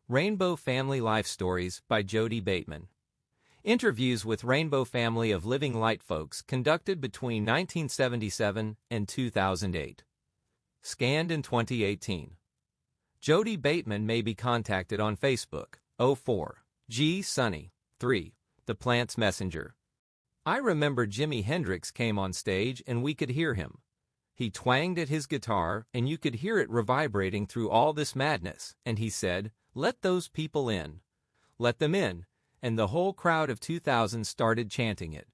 Rainbow Family Life Stories by Jodey Bateman. Interviews with Rainbow Family of Living Light folks conducted between 1977 and 2008. Scanned in 2018. Jodey Bateman may be contacted on Facebook, 04.G.Sunny3, The Plant's Messenger. I remember Jimi Hendrix came on stage and we could hear him. He twanged at his guitar and you could hear it reverberating through all this madness, and he said, "Let those people in. Let them in," and the whole crowd of 2,000 started chanting it.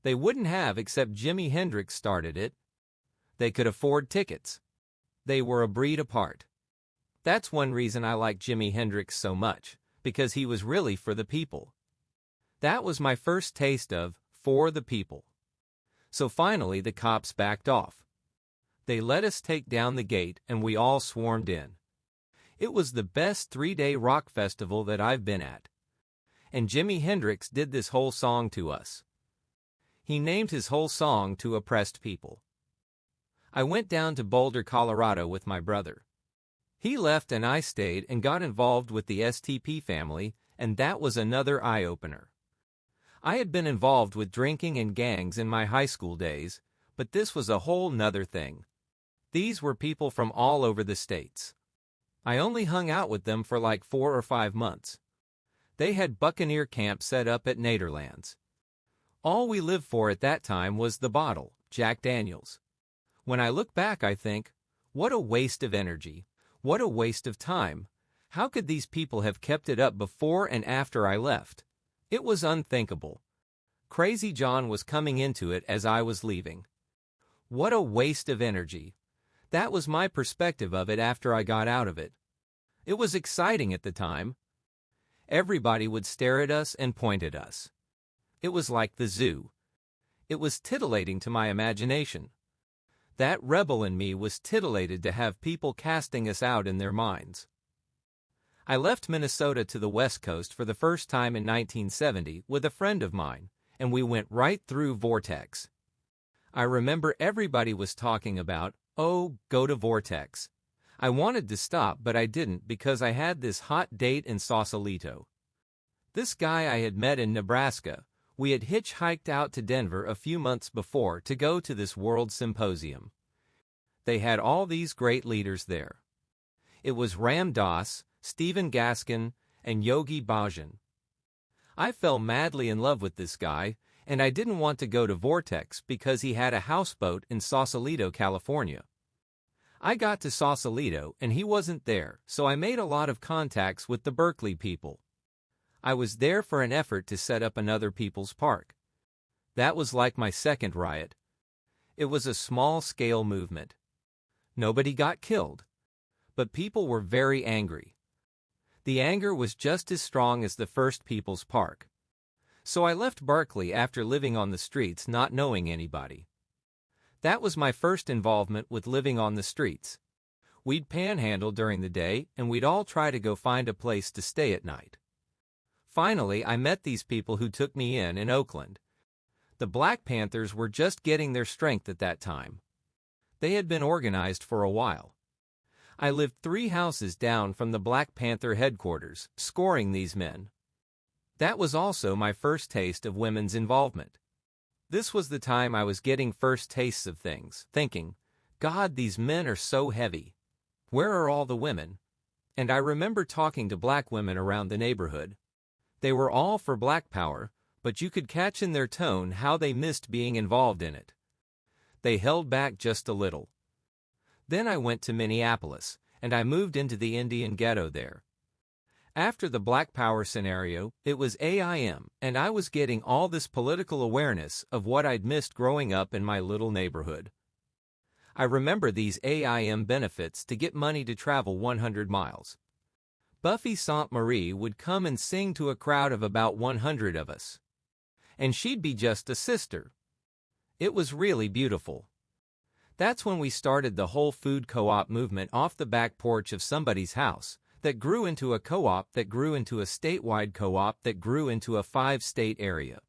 They wouldn't have except Jimi Hendrix started it. They could afford tickets. They were a breed apart. That's one reason I like Jimi Hendrix so much, because he was really for the people. That was my first taste of for the people. So finally the cops backed off. They let us take down the gate and we all swarmed in. It was the best 3-day rock festival that I've been at. And Jimi Hendrix did this whole song to us. He named his whole song to oppressed people. I went down to Boulder, Colorado with my brother. He left and I stayed and got involved with the STP family, and that was another eye-opener. I had been involved with drinking and gangs in my high school days, but this was a whole nother thing. These were people from all over the states. I only hung out with them for like 4 or 5 months. They had Buccaneer camp set up at Nederlands. All we lived for at that time was the bottle, Jack Daniels. When I look back I think, what a waste of energy, what a waste of time. How could these people have kept it up before and after I left? It was unthinkable. Crazy John was coming into it as I was leaving. What a waste of energy. That was my perspective of it after I got out of it. It was exciting at the time. Everybody would stare at us and point at us. It was like the zoo. It was titillating to my imagination. That rebel in me was titillated to have people casting us out in their minds. I left Minnesota to the West Coast for the first time in 1970 with a friend of mine, and we went right through Vortex. I remember everybody was talking about, "Oh, go to Vortex." I wanted to stop but I didn't because I had this hot date in Sausalito. This guy I had met in Nebraska. We had hitchhiked out to Denver a few months before to go to this world symposium. They had all these great leaders there. It was Ram Dass, Stephen Gaskin, and Yogi Bhajan. I fell madly in love with this guy, and I didn't want to go to Vortex because he had a houseboat in Sausalito, California. I got to Sausalito and he wasn't there, so I made a lot of contacts with the Berkeley people. I was there for an effort to set up another people's park. That was like my second riot. It was a small-scale movement. Nobody got killed, but people were very angry. The anger was just as strong as the first People's Park. So I left Berkeley after living on the streets not knowing anybody. That was my first involvement with living on the streets. We'd panhandle during the day and we'd all try to go find a place to stay at night. Finally, I met these people who took me in Oakland. The Black Panthers were just getting their strength at that time. They had been organized for a while. I lived 3 houses down from the Black Panther headquarters, scoring these men. That was also my first taste of women's involvement. This was the time I was getting first tastes of things, thinking, God, these men are so heavy. Where are all the women? And I remember talking to black women around the neighborhood. They were all for black power, but you could catch in their tone how they missed being involved in it. They held back just a little. Then I went to Minneapolis, and I moved into the Indian ghetto there. After the Black Power scenario, it was AIM, and I was getting all this political awareness of what I'd missed growing up in my little neighborhood. I remember these AIM benefits to get money to travel 100 miles. Buffy Sainte-Marie would come and sing to a crowd of about 100 of us. And she'd be just a sister. It was really beautiful. That's when we started the whole food co-op movement off the back porch of somebody's house, that grew into a co-op that grew into a statewide co-op that grew into a 5-state area.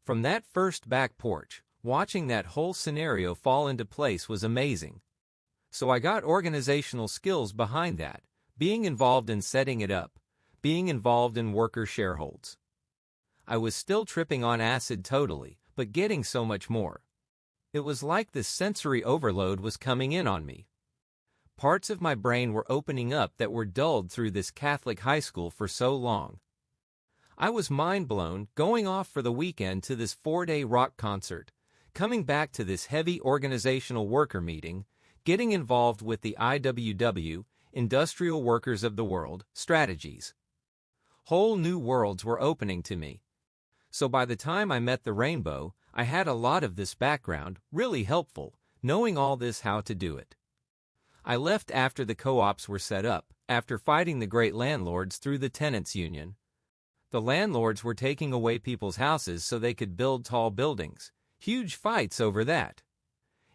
From that first back porch, watching that whole scenario fall into place was amazing. So I got organizational skills behind that, being involved in setting it up, being involved in worker shareholds. I was still tripping on acid totally, but getting so much more. It was like this sensory overload was coming in on me. Parts of my brain were opening up that were dulled through this Catholic high school for so long. I was mind-blown, going off for the weekend to this 4-day rock concert, coming back to this heavy organizational worker meeting, getting involved with the IWW, Industrial Workers of the World, strategies. Whole new worlds were opening to me. So by the time I met the rainbow, I had a lot of this background, really helpful, knowing all this how to do it. I left after the co-ops were set up, after fighting the great landlords through the tenants' union. The landlords were taking away people's houses so they could build tall buildings. Huge fights over that.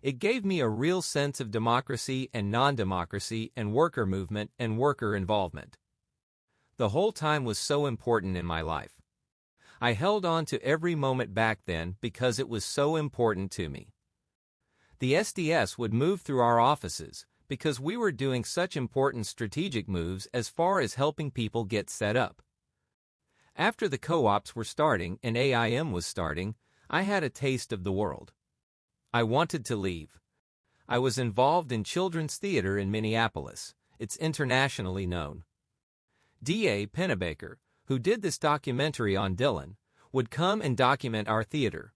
It gave me a real sense of democracy and non-democracy and worker movement and worker involvement. The whole time was so important in my life. I held on to every moment back then because it was so important to me. The SDS would move through our offices because we were doing such important strategic moves as far as helping people get set up. After the co-ops were starting and AIM was starting, I had a taste of the world. I wanted to leave. I was involved in children's theater in Minneapolis. It's internationally known. D.A. Pennebaker, who did this documentary on Dylan, would come and document our theater.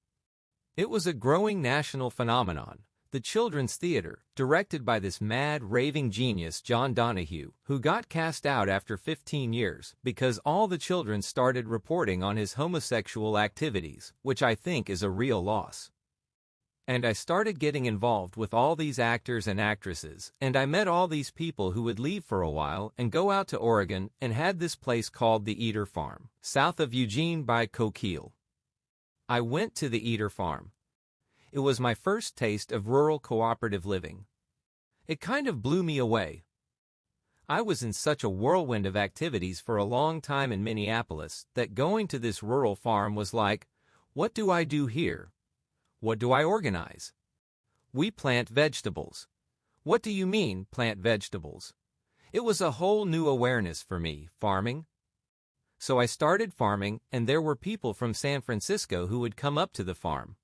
It was a growing national phenomenon, the children's theater, directed by this mad, raving genius John Donahue, who got cast out after 15 years because all the children started reporting on his homosexual activities, which I think is a real loss. And I started getting involved with all these actors and actresses, and I met all these people who would leave for a while and go out to Oregon and had this place called the Eater Farm, south of Eugene by Coquille. I went to the Eater Farm. It was my first taste of rural cooperative living. It kind of blew me away. I was in such a whirlwind of activities for a long time in Minneapolis that going to this rural farm was like, what do I do here? What do I organize? We plant vegetables. What do you mean, plant vegetables? It was a whole new awareness for me, farming. So I started farming, and there were people from San Francisco who would come up to the farm.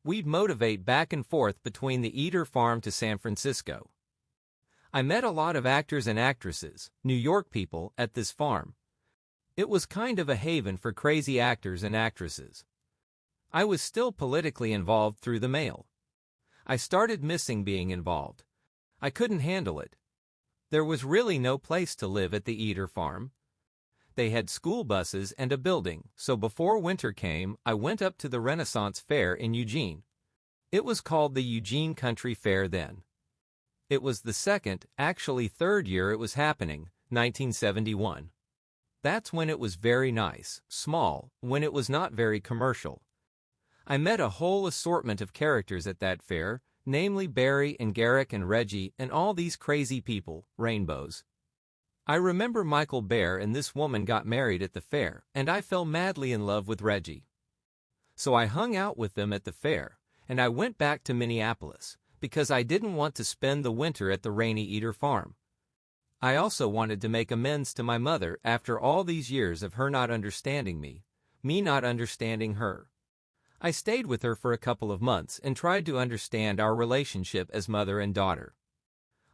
We'd motivate back and forth between the Eater Farm to San Francisco. I met a lot of actors and actresses, New York people, at this farm. It was kind of a haven for crazy actors and actresses. I was still politically involved through the mail. I started missing being involved. I couldn't handle it. There was really no place to live at the Eater Farm. They had school buses and a building, so before winter came, I went up to the Renaissance Fair in Eugene. It was called the Eugene Country Fair then. It was the second, actually third year it was happening, 1971. That's when it was very nice, small, when it was not very commercial. I met a whole assortment of characters at that fair, namely Barry and Garrick and Reggie and all these crazy people, rainbows. I remember Michael Bear and this woman got married at the fair, and I fell madly in love with Reggie. So I hung out with them at the fair, and I went back to Minneapolis, because I didn't want to spend the winter at the rainy Eater Farm. I also wanted to make amends to my mother after all these years of her not understanding me not understanding her. I stayed with her for a couple of months and tried to understand our relationship as mother and daughter.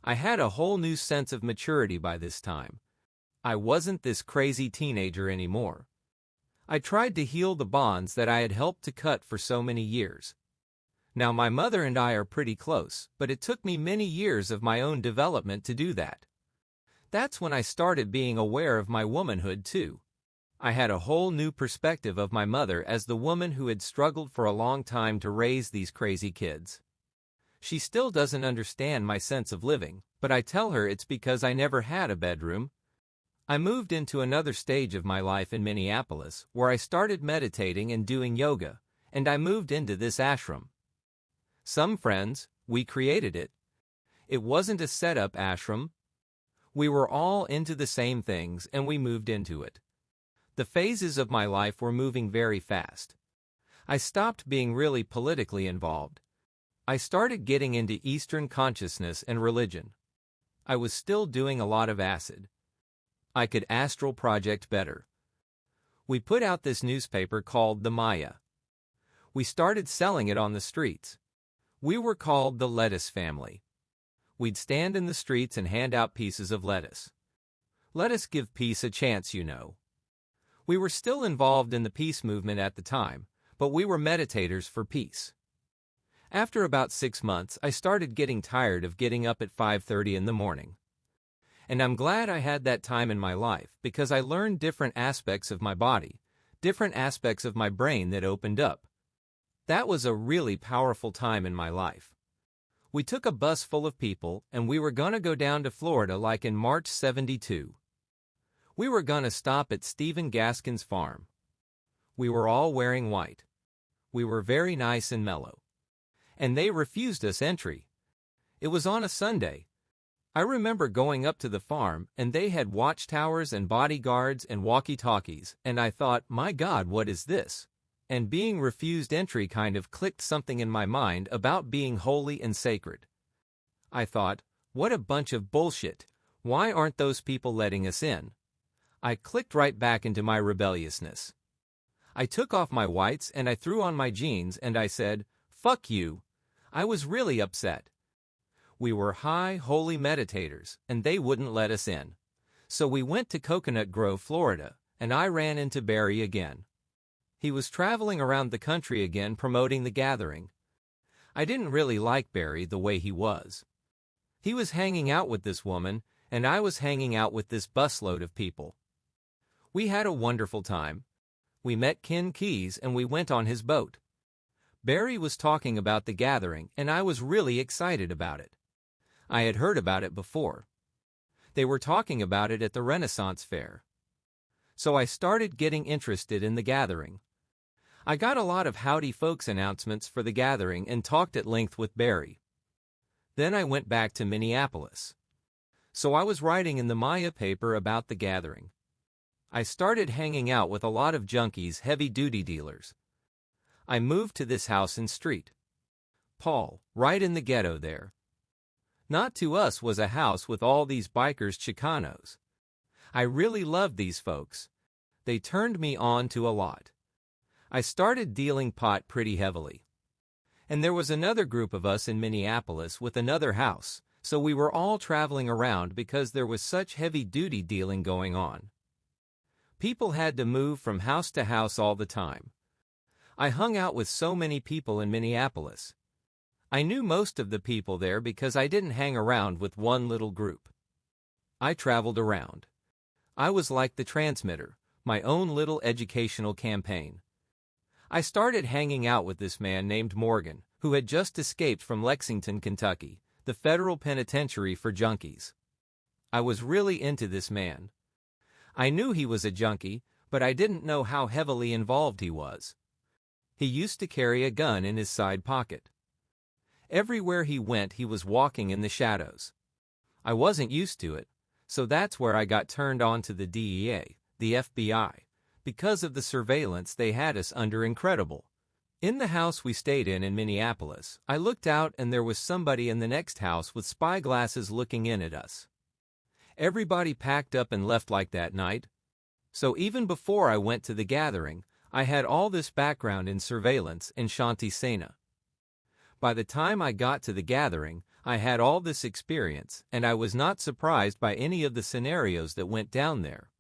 I had a whole new sense of maturity by this time. I wasn't this crazy teenager anymore. I tried to heal the bonds that I had helped to cut for so many years. Now my mother and I are pretty close, but it took me many years of my own development to do that. That's when I started being aware of my womanhood too. I had a whole new perspective of my mother as the woman who had struggled for a long time to raise these crazy kids. She still doesn't understand my sense of living, but I tell her it's because I never had a bedroom. I moved into another stage of my life in Minneapolis, where I started meditating and doing yoga, and I moved into this ashram. Some friends, we created it. It wasn't a set-up ashram. We were all into the same things and we moved into it. The phases of my life were moving very fast. I stopped being really politically involved. I started getting into Eastern consciousness and religion. I was still doing a lot of acid. I could astral project better. We put out this newspaper called The Maya. We started selling it on the streets. We were called the Lettuce Family. We'd stand in the streets and hand out pieces of lettuce. Let us give peace a chance, you know. We were still involved in the peace movement at the time, but we were meditators for peace. After about 6 months, I started getting tired of getting up at 5:30 in the morning. And I'm glad I had that time in my life because I learned different aspects of my body, different aspects of my brain that opened up. That was a really powerful time in my life. We took a bus full of people and we were gonna go down to Florida like in March '72. We were gonna stop at Stephen Gaskin's farm. We were all wearing white. We were very nice and mellow. And they refused us entry. It was on a Sunday. I remember going up to the farm and they had watchtowers and bodyguards and walkie-talkies, and I thought, my God, what is this? And being refused entry kind of clicked something in my mind about being holy and sacred. I thought, what a bunch of bullshit. Why aren't those people letting us in? I clicked right back into my rebelliousness. I took off my whites and I threw on my jeans and I said, fuck you. I was really upset. We were high, holy meditators, and they wouldn't let us in. So we went to Coconut Grove, Florida, and I ran into Barry again. He was traveling around the country again promoting the gathering. I didn't really like Barry the way he was. He was hanging out with this woman, and I was hanging out with this busload of people. We had a wonderful time. We met Ken Keyes and we went on his boat. Barry was talking about the gathering, and I was really excited about it. I had heard about it before. They were talking about it at the Renaissance Fair. So I started getting interested in the gathering. I got a lot of howdy folks announcements for the gathering and talked at length with Barry. Then I went back to Minneapolis. So I was writing in the Maya paper about the gathering. I started hanging out with a lot of junkies, heavy-duty dealers. I moved to this house in Street Paul, right in the ghetto there. Not to us was a house with all these bikers Chicanos. I really loved these folks. They turned me on to a lot. I started dealing pot pretty heavily. And there was another group of us in Minneapolis with another house, so we were all traveling around because there was such heavy-duty dealing going on. People had to move from house to house all the time. I hung out with so many people in Minneapolis. I knew most of the people there because I didn't hang around with one little group. I traveled around. I was like the transmitter, my own little educational campaign. I started hanging out with this man named Morgan, who had just escaped from Lexington, Kentucky, the federal penitentiary for junkies. I was really into this man. I knew he was a junkie, but I didn't know how heavily involved he was. He used to carry a gun in his side pocket. Everywhere he went, he was walking in the shadows. I wasn't used to it, so that's where I got turned on to the DEA, the FBI, because of the surveillance they had us under. Incredible. In the house we stayed in Minneapolis, I looked out and there was somebody in the next house with spyglasses looking in at us. Everybody packed up and left like that night. So even before I went to the gathering, I had all this background in surveillance in Shanti Sena. By the time I got to the gathering, I had all this experience, and I was not surprised by any of the scenarios that went down there.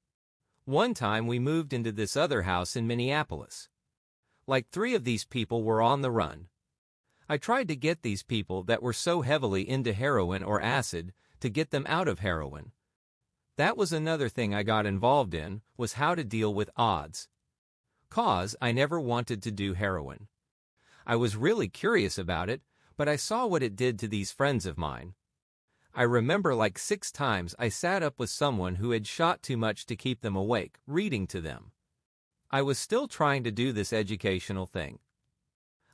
One time we moved into this other house in Minneapolis. Like 3 of these people were on the run. I tried to get these people that were so heavily into heroin or acid to get them out of heroin. That was another thing I got involved in, was how to deal with odds. 'Cause I never wanted to do heroin. I was really curious about it, but I saw what it did to these friends of mine. I remember like 6 times I sat up with someone who had shot too much to keep them awake, reading to them. I was still trying to do this educational thing.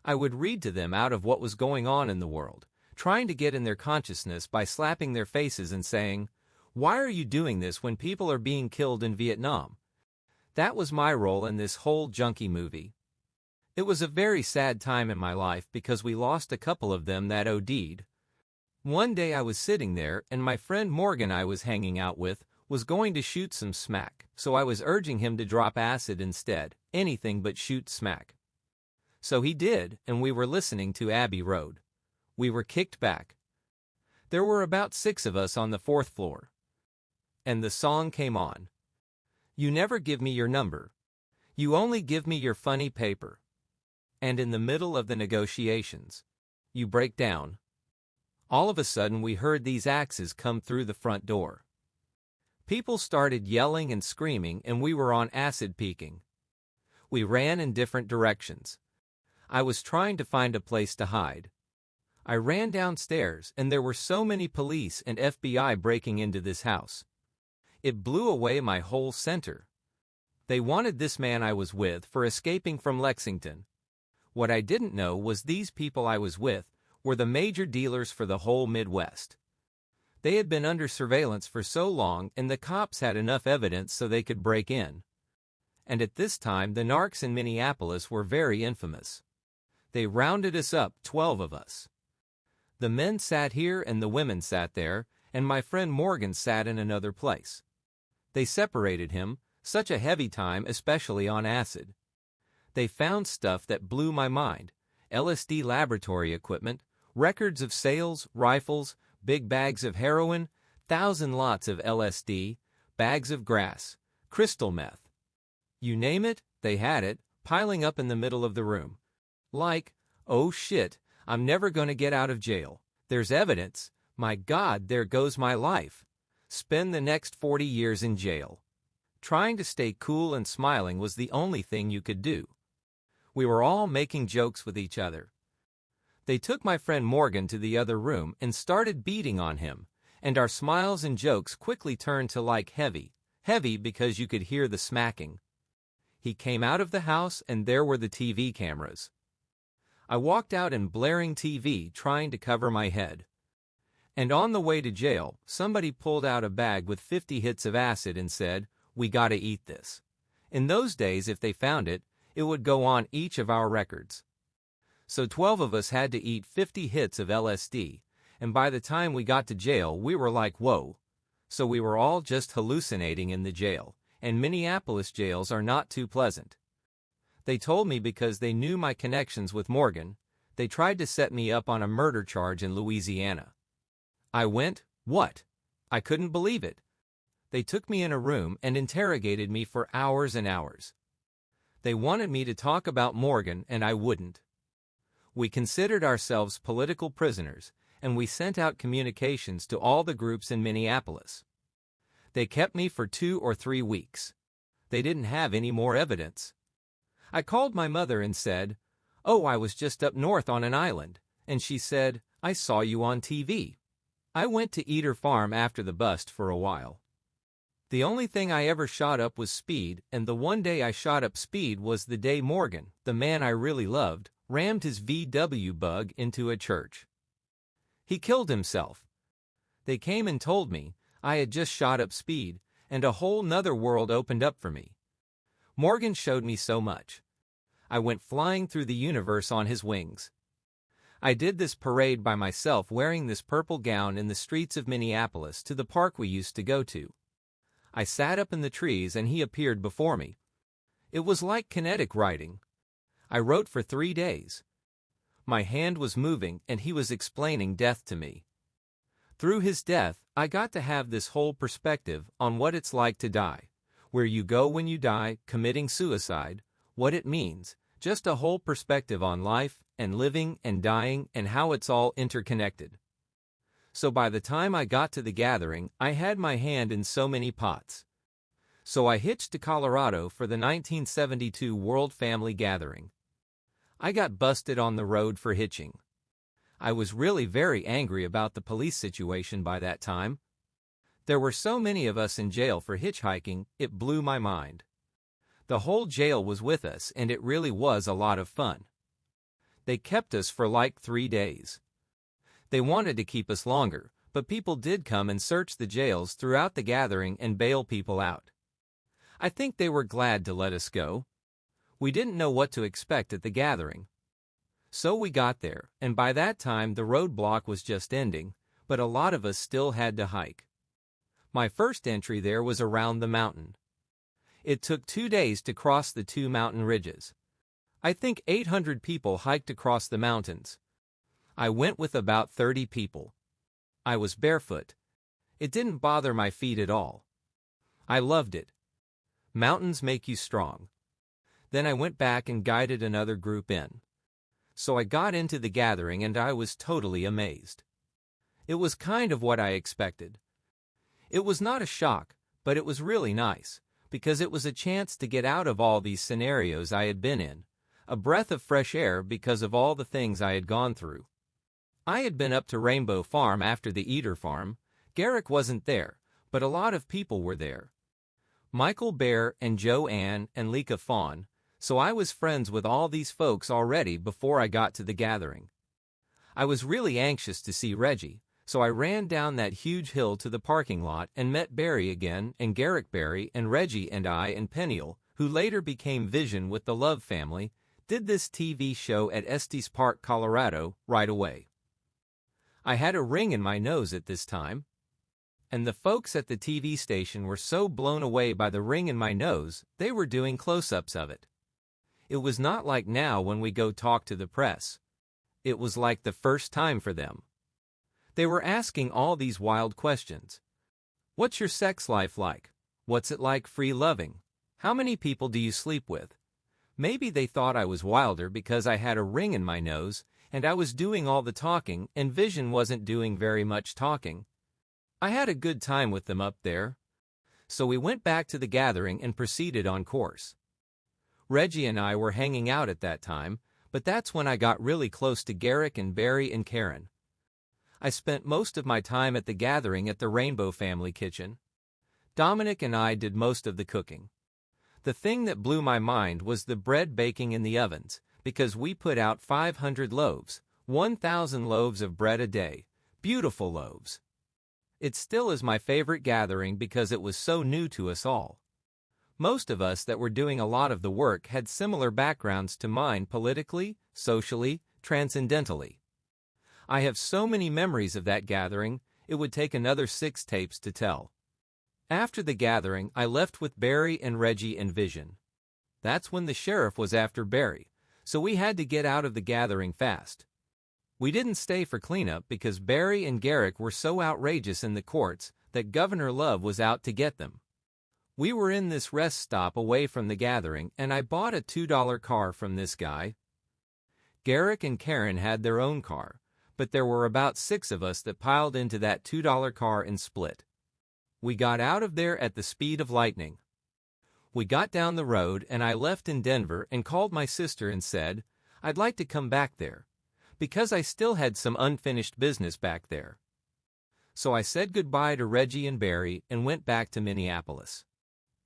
I would read to them out of what was going on in the world, trying to get in their consciousness by slapping their faces and saying, "Why are you doing this when people are being killed in Vietnam?" That was my role in this whole junkie movie. It was a very sad time in my life because we lost a couple of them that OD'd. One day I was sitting there and my friend Morgan I was hanging out with was going to shoot some smack, so I was urging him to drop acid instead, anything but shoot smack. So he did, and we were listening to Abbey Road. We were kicked back. There were about 6 of us on the 4th floor. And the song came on. You never give me your number. You only give me your funny paper. And in the middle of the negotiations, you break down. All of a sudden we heard these axes come through the front door. People started yelling and screaming and we were on acid peaking. We ran in different directions. I was trying to find a place to hide. I ran downstairs and there were so many police and FBI breaking into this house. It blew away my whole center. They wanted this man I was with for escaping from Lexington. What I didn't know was these people I was with were the major dealers for the whole Midwest. They had been under surveillance for so long and the cops had enough evidence so they could break in. And at this time the narcs in Minneapolis were very infamous. They rounded us up, 12 of us. The men sat here and the women sat there, and my friend Morgan sat in another place. They separated him, such a heavy time, especially on acid. They found stuff that blew my mind: LSD laboratory equipment, records of sales, rifles, big bags of heroin, 1,000 lots of LSD, bags of grass, crystal meth. You name it, they had it, piling up in the middle of the room. Like, oh shit, I'm never gonna get out of jail. There's evidence. My God, there goes my life. Spend the next 40 years in jail. Trying to stay cool and smiling was the only thing you could do. We were all making jokes with each other. They took my friend Morgan to the other room and started beating on him, and our smiles and jokes quickly turned to like heavy because you could hear the smacking. He came out of the house and there were the TV cameras. I walked out in blaring TV trying to cover my head. And on the way to jail, somebody pulled out a bag with 50 hits of acid and said, "We gotta eat this." In those days, if they found it, it would go on each of our records. So 12 of us had to eat 50 hits of LSD, and by the time we got to jail, we were like, whoa. So we were all just hallucinating in the jail, and Minneapolis jails are not too pleasant. They told me because they knew my connections with Morgan, they tried to set me up on a murder charge in Louisiana. I went, what? I couldn't believe it. They took me in a room and interrogated me for hours and hours. They wanted me to talk about Morgan and I wouldn't. We considered ourselves political prisoners, and we sent out communications to all the groups in Minneapolis. They kept me for 2 or 3 weeks. They didn't have any more evidence. I called my mother and said, "Oh, I was just up north on an island," and she said, "I saw you on TV." I went to Eater Farm after the bust for a while. The only thing I ever shot up was speed, and the one day I shot up speed was the day Morgan, the man I really loved, rammed his VW bug into a church. He killed himself. They came and told me I had just shot up speed, and a whole nother world opened up for me. Morgan showed me so much. I went flying through the universe on his wings. I did this parade by myself wearing this purple gown in the streets of Minneapolis to the park we used to go to. I sat up in the trees and he appeared before me. It was like kinetic writing. I wrote for 3 days. My hand was moving and he was explaining death to me. Through his death, I got to have this whole perspective on what it's like to die, where you go when you die, committing suicide, what it means, just a whole perspective on life and living and dying and how it's all interconnected. So by the time I got to the gathering, I had my hand in so many pots. So I hitched to Colorado for the 1972 World Family Gathering. I got busted on the road for hitching. I was really very angry about the police situation by that time. There were so many of us in jail for hitchhiking, it blew my mind. The whole jail was with us and it really was a lot of fun. They kept us for like 3 days. They wanted to keep us longer, but people did come and search the jails throughout the gathering and bail people out. I think they were glad to let us go. We didn't know what to expect at the gathering. So we got there, and by that time the roadblock was just ending, but a lot of us still had to hike. My first entry there was around the mountain. It took 2 days to cross the 2 mountain ridges. I think 800 people hiked across the mountains. I went with about 30 people. I was barefoot. It didn't bother my feet at all. I loved it. Mountains make you strong. Then I went back and guided another group in. So I got into the gathering and I was totally amazed. It was kind of what I expected. It was not a shock, but it was really nice, because it was a chance to get out of all these scenarios I had been in, a breath of fresh air because of all the things I had gone through. I had been up to Rainbow Farm after the Eater Farm. Garrick wasn't there, but a lot of people were there. Michael Bear and Joanne and Lika Fawn, so I was friends with all these folks already before I got to the gathering. I was really anxious to see Reggie, so I ran down that huge hill to the parking lot and met Barry again, and Garrick Barry and Reggie and I and Peniel, who later became Vision with the Love family, did this TV show at Estes Park, Colorado, right away. I had a ring in my nose at this time, and the folks at the TV station were so blown away by the ring in my nose, they were doing close-ups of it. It was not like now when we go talk to the press. It was like the first time for them. They were asking all these wild questions. What's your sex life like? What's it like free loving? How many people do you sleep with? Maybe they thought I was wilder because I had a ring in my nose, and I was doing all the talking, and Vision wasn't doing very much talking. I had a good time with them up there. So we went back to the gathering and proceeded on course. Reggie and I were hanging out at that time, but that's when I got really close to Garrick and Barry and Karen. I spent most of my time at the gathering at the Rainbow family kitchen. Dominic and I did most of the cooking. The thing that blew my mind was the bread baking in the ovens, because we put out 500 loaves, 1,000 loaves of bread a day, beautiful loaves. It still is my favorite gathering because it was so new to us all. Most of us that were doing a lot of the work had similar backgrounds to mine politically, socially, transcendentally. I have so many memories of that gathering, it would take another 6 tapes to tell. After the gathering, I left with Barry and Reggie and Vision. That's when the sheriff was after Barry, so we had to get out of the gathering fast. We didn't stay for cleanup because Barry and Garrick were so outrageous in the courts that Governor Love was out to get them. We were in this rest stop away from the gathering, and I bought a $2 car from this guy. Garrick and Karen had their own car, but there were about 6 of us that piled into that $2 car and split. We got out of there at the speed of lightning. We got down the road and I left in Denver and called my sister and said, I'd like to come back there, because I still had some unfinished business back there. So I said goodbye to Reggie and Barry and went back to Minneapolis.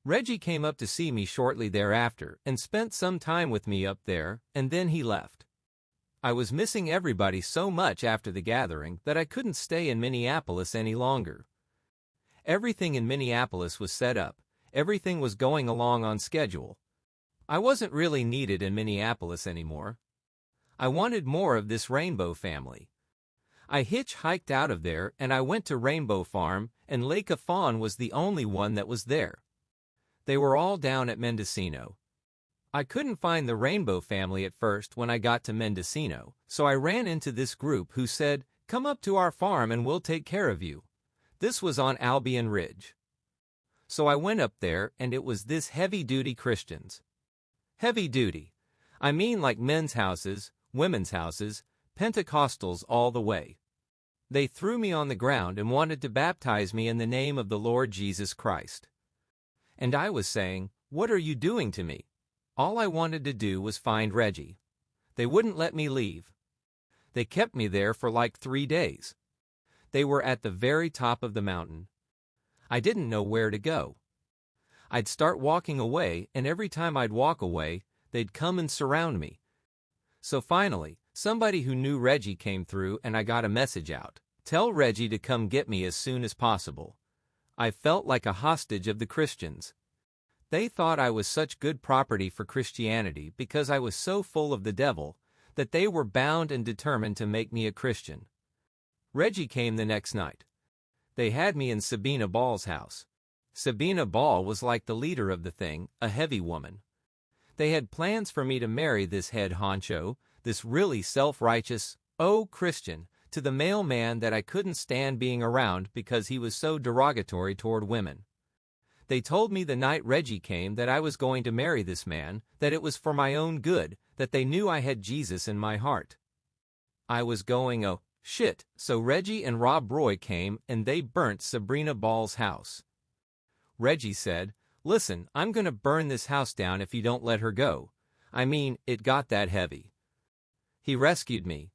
Reggie came up to see me shortly thereafter and spent some time with me up there, and then he left. I was missing everybody so much after the gathering that I couldn't stay in Minneapolis any longer. Everything in Minneapolis was set up, everything was going along on schedule. I wasn't really needed in Minneapolis anymore. I wanted more of this Rainbow family. I hitchhiked out of there and I went to Rainbow Farm, and Lake Fawn was the only one that was there. They were all down at Mendocino. I couldn't find the Rainbow family at first when I got to Mendocino, so I ran into this group who said, "Come up to our farm and we'll take care of you." This was on Albion Ridge. So I went up there and it was this heavy-duty Christians. Heavy duty. I mean like men's houses, women's houses, Pentecostals all the way. They threw me on the ground and wanted to baptize me in the name of the Lord Jesus Christ. And I was saying, "What are you doing to me?" All I wanted to do was find Reggie. They wouldn't let me leave. They kept me there for like 3 days. They were at the very top of the mountain. I didn't know where to go. I'd start walking away, and every time I'd walk away, they'd come and surround me. So finally, somebody who knew Reggie came through and I got a message out. Tell Reggie to come get me as soon as possible. I felt like a hostage of the Christians. They thought I was such good property for Christianity because I was so full of the devil that they were bound and determined to make me a Christian. Reggie came the next night. They had me in Sabina Ball's house. Sabina Ball was like the leader of the thing, a heavy woman. They had plans for me to marry this head honcho, this really self-righteous, Christian, to the mailman that I couldn't stand being around because he was so derogatory toward women. They told me the night Reggie came that I was going to marry this man, that it was for my own good, that they knew I had Jesus in my heart. I was going, oh, shit, so Reggie and Rob Roy came and they burnt Sabrina Ball's house. Reggie said, "Listen, I'm gonna burn this house down if you don't let her go." I mean, it got that heavy. He rescued me.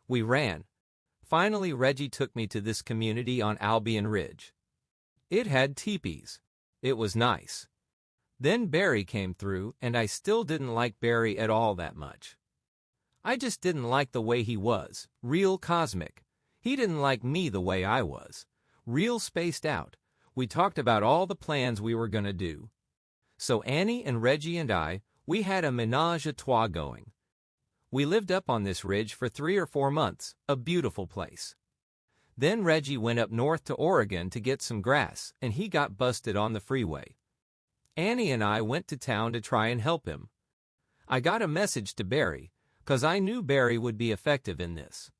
We ran. Finally, Reggie took me to this community on Albion Ridge. It had teepees. It was nice. Then Barry came through, and I still didn't like Barry at all that much. I just didn't like the way he was, real cosmic. He didn't like me the way I was, real spaced out. We talked about all the plans we were gonna do. So Annie and Reggie and I, we had a ménage à trois going. We lived up on this ridge for 3 or 4 months, a beautiful place. Then Reggie went up north to Oregon to get some grass, and he got busted on the freeway. Annie and I went to town to try and help him. I got a message to Barry, 'cause I knew Barry would be effective in this.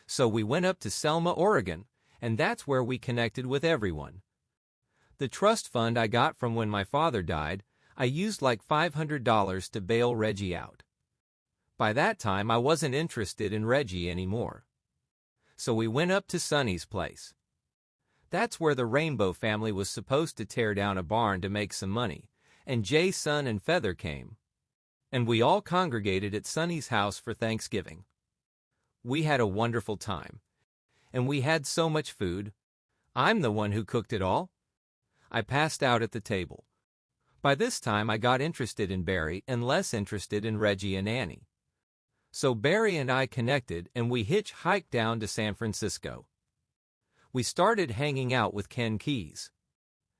So we went up to Selma, Oregon, and that's where we connected with everyone. The trust fund I got from when my father died, I used like $500 to bail Reggie out. By that time I wasn't interested in Reggie anymore. So we went up to Sonny's place. That's where the Rainbow family was supposed to tear down a barn to make some money, and Jay, Son, and Feather came. And we all congregated at Sonny's house for Thanksgiving. We had a wonderful time. And we had so much food. I'm the one who cooked it all. I passed out at the table. By this time I got interested in Barry and less interested in Reggie and Annie. So Barry and I connected and we hitchhiked down to San Francisco. We started hanging out with Ken Keyes.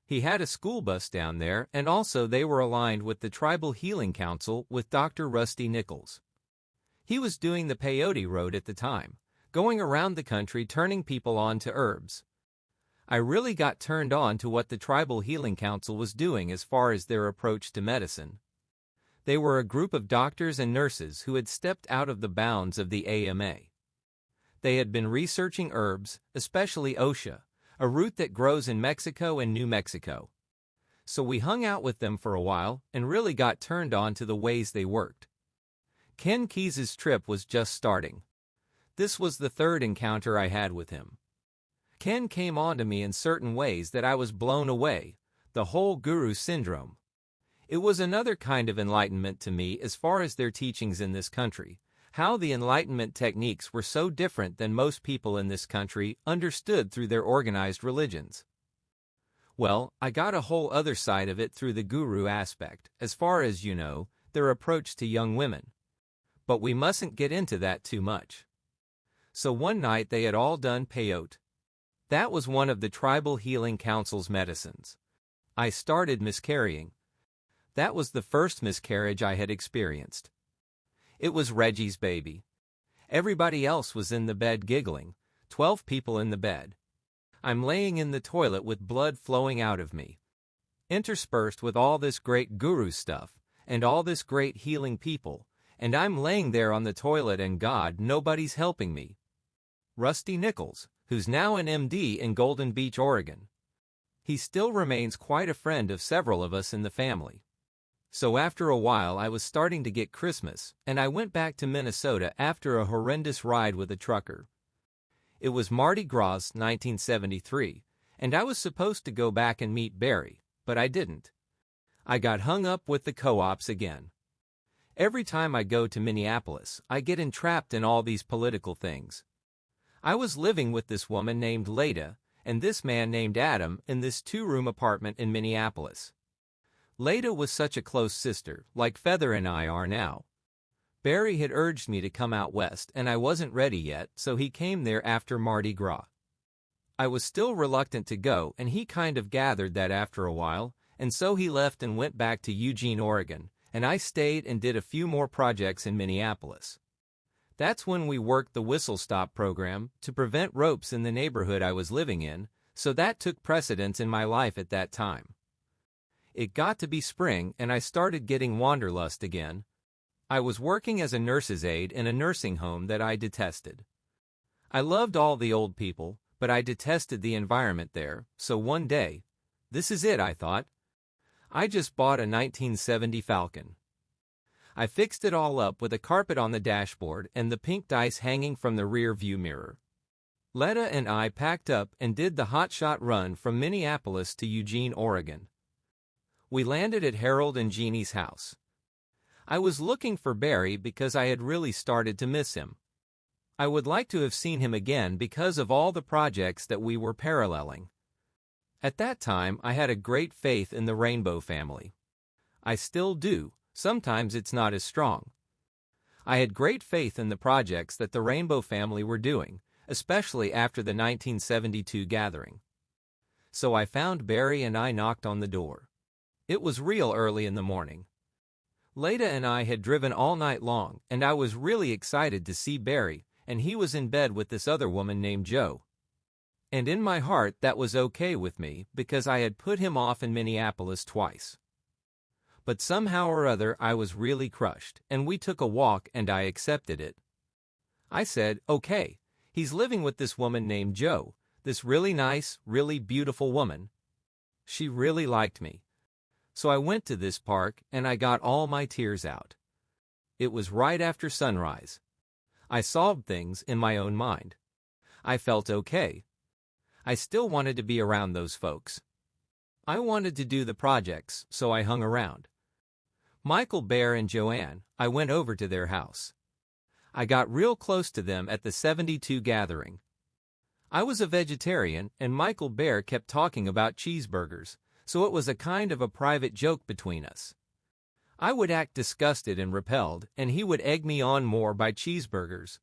He had a school bus down there, and also they were aligned with the Tribal Healing Council with Dr. Rusty Nichols. He was doing the peyote road at the time, going around the country turning people on to herbs. I really got turned on to what the Tribal Healing Council was doing as far as their approach to medicine. They were a group of doctors and nurses who had stepped out of the bounds of the AMA. They had been researching herbs, especially osha, a root that grows in Mexico and New Mexico. So we hung out with them for a while and really got turned on to the ways they worked. Ken Keyes' trip was just starting. This was the third encounter I had with him. Ken came on to me in certain ways that I was blown away, the whole guru syndrome. It was another kind of enlightenment to me as far as their teachings in this country, how the enlightenment techniques were so different than most people in this country understood through their organized religions. Well, I got a whole other side of it through the guru aspect, as far as, their approach to young women. But we mustn't get into that too much. So one night they had all done peyote. That was one of the Tribal Healing Council's medicines. I started miscarrying. That was the first miscarriage I had experienced. It was Reggie's baby. Everybody else was in the bed giggling, 12 people in the bed. I'm laying in the toilet with blood flowing out of me. Interspersed with all this great guru stuff, and all this great healing people, and I'm laying there on the toilet and God, nobody's helping me. Rusty Nichols, who's now an MD in Golden Beach, Oregon. He still remains quite a friend of several of us in the family. So after a while I was starting to get Christmas, and I went back to Minnesota after a horrendous ride with a trucker. It was Mardi Gras 1973, and I was supposed to go back and meet Barry, but I didn't. I got hung up with the co-ops again. Every time I go to Minneapolis, I get entrapped in all these political things. I was living with this woman named Leda and this man named Adam in this 2-room apartment in Minneapolis. Leda was such a close sister, like Feather and I are now. Barry had urged me to come out west and I wasn't ready yet, so he came there after Mardi Gras. I was still reluctant to go and he kind of gathered that after a while, and so he left and went back to Eugene, Oregon, and I stayed and did a few more projects in Minneapolis. That's when we worked the whistle-stop program to prevent ropes in the neighborhood I was living in, so that took precedence in my life at that time. It got to be spring and I started getting wanderlust again. I was working as a nurse's aide in a nursing home that I detested. I loved all the old people, but I detested the environment there, so one day, this is it, I thought. I just bought a 1970 Falcon. I fixed it all up with a carpet on the dashboard and the pink dice hanging from the rear view mirror. Letta and I packed up and did the hotshot run from Minneapolis to Eugene, Oregon. We landed at Harold and Jeannie's house. I was looking for Barry because I had really started to miss him. I would like to have seen him again because of all the projects that we were paralleling. At that time, I had a great faith in the Rainbow family. I still do. Sometimes it's not as strong. I had great faith in the projects that the Rainbow family were doing, especially after the 1972 gathering. So I found Barry and I knocked on the door. It was real early in the morning. Leda and I had driven all night long, and I was really excited to see Barry, and he was in bed with this other woman named Jo. And in my heart that was okay with me because I had put him off in Minneapolis twice. But somehow or other I was really crushed, and we took a walk and I accepted it. I said, okay, he's living with this woman named Jo, this really nice, really beautiful woman. She really liked me. So I went to this park and I got all my tears out. It was right after sunrise. I solved things in my own mind. I felt okay. I still wanted to be around those folks. I wanted to do the projects, so I hung around. Michael Bear and Joanne, I went over to their house. I got real close to them at the 72 gathering. I was a vegetarian and Michael Bear kept talking about cheeseburgers, so it was a kind of a private joke between us. I would act disgusted and repelled, and he would egg me on more by cheeseburgers,